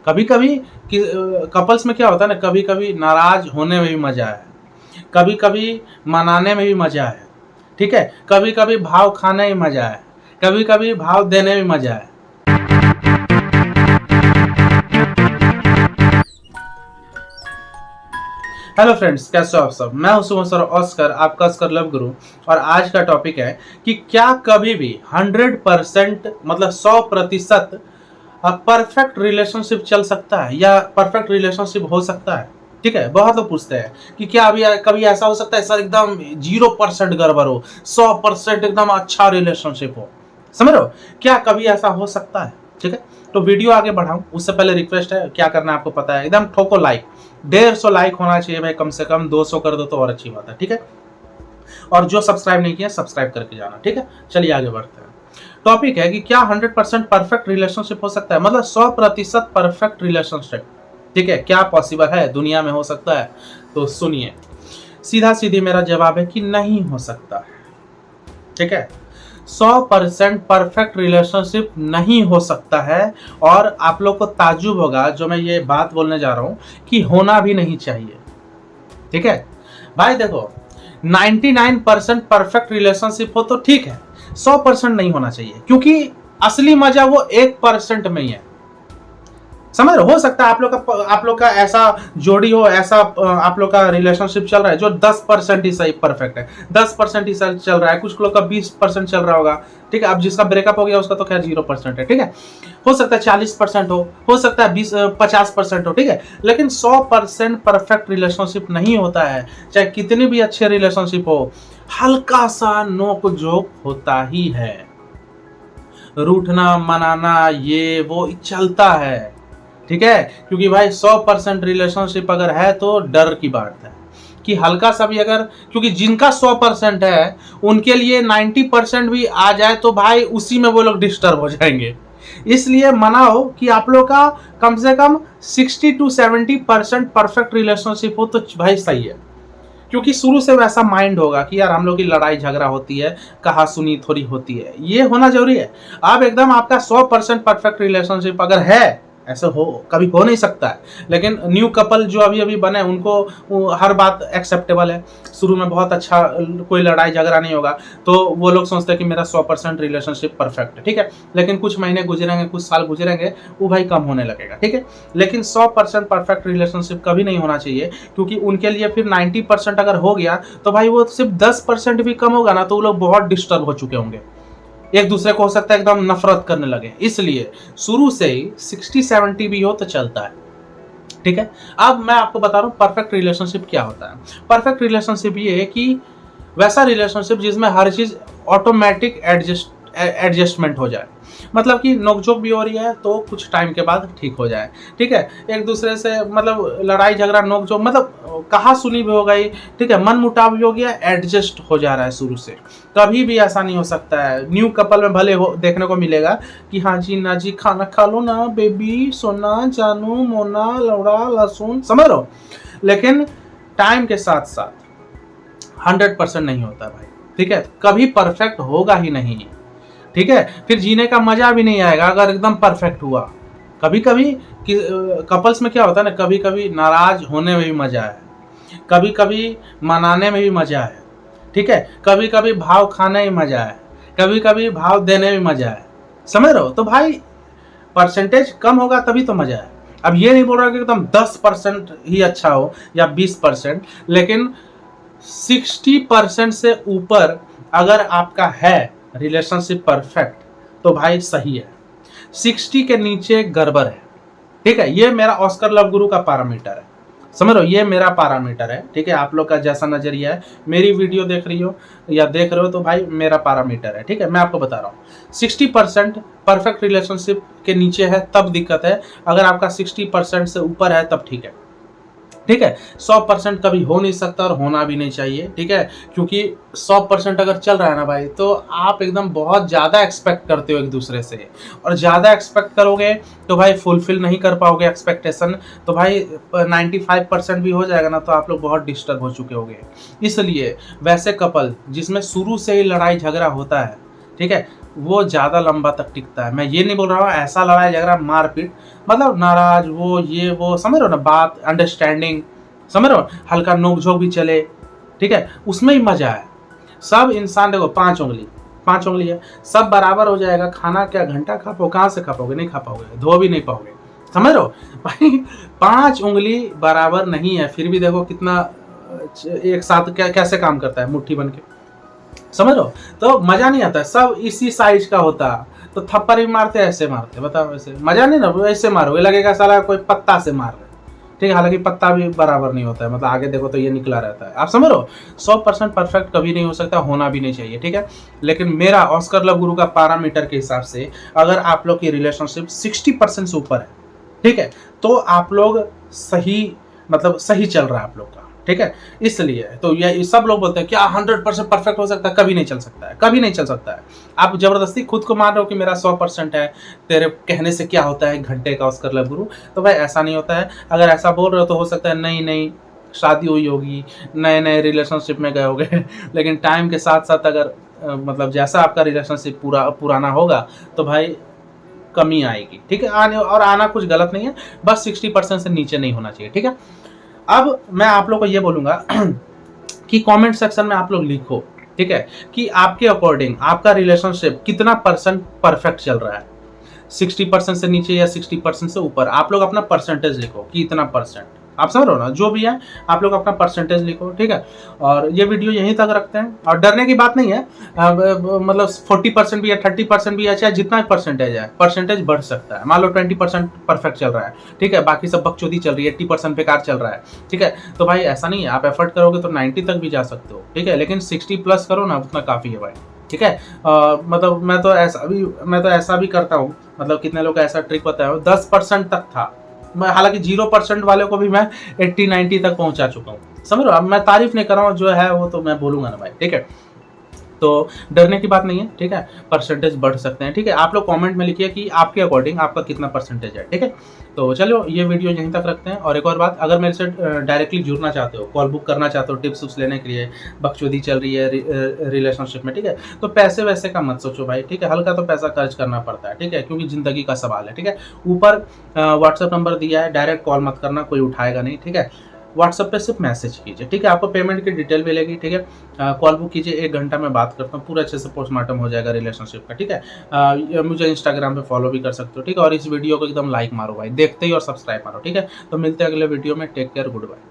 कभी कभी कपल्स में क्या होता है ना, कभी कभी नाराज होने में भी मजा है, कभी कभी मनाने में भी मजा है, ठीक है, कभी कभी भाव खाने में मजा है, कभी कभी भाव देने में मजा है। हेलो फ्रेंड्स, कैसे हो आप सब। मैं हूं सुमन सर ऑस्कर, आपका ऑस्कर लव गुरु। और आज का टॉपिक है कि क्या कभी भी 100% मतलब 100% परफेक्ट रिलेशनशिप चल सकता है या परफेक्ट रिलेशनशिप हो सकता है। ठीक है, बहुत लोग पूछते हैं कि क्या अभी कभी ऐसा हो सकता है सर एकदम 0% गड़बड़ हो, 100% एकदम अच्छा रिलेशनशिप हो। समझ रहे हो, क्या कभी ऐसा हो सकता है। ठीक है, तो वीडियो आगे बढ़ाऊं उससे पहले रिक्वेस्ट है, क्या करना है आपको पता है, एकदम ठोको लाइक। 150 लाइक होना चाहिए भाई, कम से कम 200 कर दो तो और अच्छी बात है। ठीक है, और जो सब्सक्राइब नहीं किया सब्सक्राइब करके जाना। ठीक है, चलिए आगे बढ़ते हैं। टॉपिक है कि क्या 100% परफेक्ट रिलेशनशिप हो सकता है, मतलब 100% परफेक्ट रिलेशनशिप। ठीक है, क्या पॉसिबल है, दुनिया में हो सकता है। तो सुनिए, सीधा सीधी मेरा जवाब है कि नहीं हो सकता है। ठीक है, 100% परफेक्ट रिलेशनशिप नहीं हो सकता है। और आप लोग को ताज्जुब होगा जो मैं ये बात बोलने जा रहा हूं कि होना भी नहीं चाहिए। ठीक है भाई, देखो 99% परफेक्ट रिलेशनशिप हो तो ठीक है, 100% नहीं होना चाहिए, क्योंकि असली मजा वो 1% में ही है। समझ रहे हो सकता है आप लोग का ऐसा जोड़ी हो, ऐसा आप लोग का रिलेशनशिप चल रहा है जो 10% ही सही परफेक्ट है, 10% ही सही चल रहा है, कुछ लोग का 20% चल रहा होगा। ठीक है, अब जिसका ब्रेकअप हो गया उसका तो खैर 0% है। ठीक है, हो सकता है 40% हो सकता है 50% हो। ठीक है, लेकिन 100% परफेक्ट रिलेशनशिप नहीं होता है। चाहे कितनी भी अच्छे रिलेशनशिप हो, हल्का सा नोक झोंक होता ही है, रूठना मनाना ये वो चलता है। ठीक है, क्योंकि भाई 100% रिलेशनशिप अगर है तो डर की बात है कि हल्का सा भी अगर, क्योंकि जिनका 100% है उनके लिए 90% भी आ जाए तो भाई उसी में वो लोग डिस्टर्ब हो जाएंगे। इसलिए मनाओ कि आप लोग का कम से कम 60-70% परफेक्ट रिलेशनशिप हो तो भाई सही है। क्योंकि शुरू से वैसा माइंड होगा कि यार हम लोग की लड़ाई झगड़ा होती है, कहा सुनी थोड़ी होती है, ये होना जरूरी है। अब एकदम आपका 100% परफेक्ट रिलेशनशिप अगर है, ऐसा हो कभी हो नहीं सकता है, लेकिन न्यू कपल जो अभी अभी बने उनको हर बात एक्सेप्टेबल है, शुरू में बहुत अच्छा, कोई लड़ाई झगड़ा नहीं होगा, तो वो लोग सोचते हैं कि मेरा 100% रिलेशनशिप परफेक्ट है। ठीक है, लेकिन कुछ महीने गुजरेंगे, कुछ साल गुजरेंगे, वो भाई कम होने लगेगा। ठीक है, लेकिन 100% परफेक्ट रिलेशनशिप कभी नहीं होना चाहिए, क्योंकि उनके लिए फिर 90% अगर हो गया तो भाई वो सिर्फ 10% भी कम होगा ना तो वो लोग बहुत डिस्टर्ब हो चुके होंगे, एक दूसरे को हो सकता है एकदम नफरत करने लगे। इसलिए शुरू से ही 60-70 भी हो तो चलता है। ठीक है, अब मैं आपको बता रहा हूं परफेक्ट रिलेशनशिप क्या होता है। परफेक्ट रिलेशनशिप ये है कि वैसा रिलेशनशिप जिसमें हर चीज ऑटोमेटिक एडजस्टमेंट हो जाए, मतलब कि नोकझोंक भी हो रही है तो कुछ टाइम के बाद ठीक हो जाए। ठीक है, एक दूसरे से मतलब लड़ाई झगड़ा नोकझोंक मतलब कहा सुनी भी हो गई, ठीक है, मन मुटाव भी हो गया, एडजस्ट हो जा रहा है शुरू से। कभी भी ऐसा नहीं हो सकता है। न्यू कपल में भले हो देखने को मिलेगा कि हाँ जी ना जी, खाना खा लो ना बेबी, सोना जानू मोना लौड़ा लहसुन, समझ लो, लेकिन टाइम के साथ साथ 100% नहीं होता भाई। ठीक है, कभी परफेक्ट होगा ही नहीं। ठीक है, फिर जीने का मजा भी नहीं आएगा अगर एकदम परफेक्ट हुआ। कभी कभी कपल्स में क्या होता है ना, कभी कभी नाराज होने में भी मजा है, कभी कभी मनाने में भी मजा है, ठीक है, कभी कभी भाव खाने में मजा है, कभी कभी भाव देने में मजा है। समझ रहे हो, तो भाई परसेंटेज कम होगा तभी तो मजा है। अब ये नहीं बोल रहा कि एकदम 10% ही अच्छा हो या 20%, लेकिन 60% से ऊपर अगर आपका है रिलेशनशिप परफेक्ट तो भाई सही है, 60 के नीचे गड़बड़ है। ठीक है, ये मेरा ऑस्कर लव गुरु का पैरामीटर है। समझ लो, ये मेरा पैरामीटर है। ठीक है, आप लोग का जैसा नजरिया है, मेरी वीडियो देख रही हो या देख रहे हो तो भाई मेरा पैरामीटर है। ठीक है, मैं आपको बता रहा हूँ 60% परफेक्ट रिलेशनशिप के नीचे है तब दिक्कत है, अगर आपका 60% से ऊपर है तब ठीक है। ठीक है, 100% कभी हो नहीं सकता और होना भी नहीं चाहिए। ठीक है, क्योंकि 100% अगर चल रहा है ना भाई तो आप एकदम बहुत ज़्यादा एक्सपेक्ट करते हो एक दूसरे से, और ज़्यादा एक्सपेक्ट करोगे तो भाई फुलफिल नहीं कर पाओगे एक्सपेक्टेशन, तो भाई 95% भी हो जाएगा ना तो आप लोग बहुत डिस्टर्ब हो चुके होंगे। इसलिए वैसे कपल जिसमें शुरू से ही लड़ाई झगड़ा होता है, ठीक है, वो ज़्यादा लंबा तक टिकता है। मैं ये नहीं बोल रहा हूँ ऐसा लड़ाई झगड़ा मारपीट, मतलब नाराज वो ये वो, समझ रहे हो ना बात, अंडरस्टैंडिंग, समझ रहे हो, हल्का नोक झोंक भी चले, ठीक है, उसमें ही मजा है। सब इंसान देखो 5 उंगली, 5 उंगली है, सब बराबर हो जाएगा। खाना क्या घंटा खा पाओ, कहाँ से खा पाओगे, नहीं खा पाओगे, धो भी नहीं पाओगे, समझ रहे हो भाई। 5 उंगली बराबर नहीं है, फिर भी देखो कितना एक साथ कैसे काम करता है मुट्ठी बन के, समझ रहे हो। तो मजा नहीं आता, सब इसी साइज का होता, तो थप्पड़ भी मारते ऐसे मारते, बताओ ऐसे मजा नहीं ना, ऐसे मारोगे लगेगा साला कोई पत्ता से मार रहे, ठीक है, हालांकि पत्ता भी बराबर नहीं होता है, मतलब आगे देखो तो ये निकला रहता है, आप समझ रहे हो। 100% परफेक्ट कभी नहीं हो सकता, होना भी नहीं चाहिए, ठीक है। लेकिन मेरा ऑस्कर लव गुरु का पैरामीटर के हिसाब से अगर आप लोग की रिलेशनशिप 60% से ऊपर है, ठीक है, तो आप लोग सही, मतलब सही चल रहा है आप लोग का, ठीक है। इसलिए तो ये सब लोग बोलते हैं क्या 100% परफेक्ट हो सकता है, कभी नहीं चल सकता है, कभी नहीं चल सकता है। आप जबरदस्ती खुद को मान रहे हो कि मेरा 100% है, तेरे कहने से क्या होता है 1 घंटे का ऑस्कर लव गुरु, तो भाई ऐसा नहीं होता है। अगर ऐसा बोल रहे हो तो हो सकता है नई नई शादी हुई होगी, नए नए रिलेशनशिप में गए होगे लेकिन टाइम के साथ साथ अगर मतलब जैसा आपका रिलेशनशिप पुराना होगा तो भाई कमी आएगी, ठीक है। आने और आना कुछ गलत नहीं है, बस 60% से नीचे नहीं होना चाहिए, ठीक है। अब मैं आप लोग को ये बोलूंगा कि कमेंट सेक्शन में आप लोग लिखो, ठीक है, कि आपके अकॉर्डिंग आपका रिलेशनशिप कितना परसेंट परफेक्ट चल रहा है, 60% से नीचे या 60% से ऊपर। आप लोग अपना परसेंटेज लिखो कि इतना परसेंट, आप समझ रहे हो ना, जो भी है आप लोग अपना परसेंटेज लिखो, ठीक है। और ये वीडियो यहीं तक रखते हैं, और डरने की बात नहीं है, मतलब 40% भी है, 30% भी है, चाहे जितना परसेंटेज है, परसेंटेज बढ़ सकता है। मान लो 20% परफेक्ट चल रहा है, ठीक है, बाकी सब बकचोदी चल रही है, 80% बेकार चल रहा है, ठीक है, तो भाई ऐसा नहीं है, आप एफर्ट करोगे तो 90 तक भी जा सकते हो, ठीक है, लेकिन 60+ करो ना, उतना काफ़ी है भाई, ठीक है। मतलब मैं तो ऐसा भी करता हूँ, मतलब कितने लोग ऐसा ट्रिक बताया, 10% तक था मैं, हालांकि 0% वाले को भी मैं 80-90 तक पहुंचा चुका हूँ, समझ रहे हो। अब मैं तारीफ नहीं कर रहा हूँ, जो है वो तो मैं बोलूंगा ना भाई, ठीक है। तो डरने की बात नहीं है, ठीक है, परसेंटेज बढ़ सकते हैं, ठीक है। आप लोग कमेंट में लिखिए कि आपके अकॉर्डिंग आपका कितना परसेंटेज है, ठीक है। तो चलो ये वीडियो यहीं तक रखते हैं। और एक और बात, अगर मेरे से डायरेक्टली जुड़ना चाहते हो, कॉल बुक करना चाहते हो टिप्स उप्स लेने के लिए, बकचोदी चल रही है रिलेशनशिप में, ठीक है, तो पैसे वैसे का मत सोचो भाई, ठीक है, हल्का तो पैसा खर्च करना पड़ता है, ठीक है, क्योंकि जिंदगी का सवाल है, ठीक है। ऊपर व्हाट्सएप नंबर दिया है, डायरेक्ट कॉल मत करना, कोई उठाएगा नहीं, ठीक है। व्हाट्सएप पे सिर्फ मैसेज कीजिए, ठीक है, आपको पेमेंट की डिटेल मिलेगी, ठीक है। कॉल बुक कीजिए, 1 घंटा में बात करता हूँ, पूरा अच्छे से पोस्टमार्टम हो जाएगा रिलेशनशिप का, ठीक है। मुझे इंस्टाग्राम पे फॉलो भी कर सकते हो, ठीक है, और इस वीडियो को एकदम लाइक मारो भाई, देखते ही और सब्सक्राइब मारो, ठीक है। तो मिलते हैं अगले वीडियो में, टेक केयर, गुड बाय।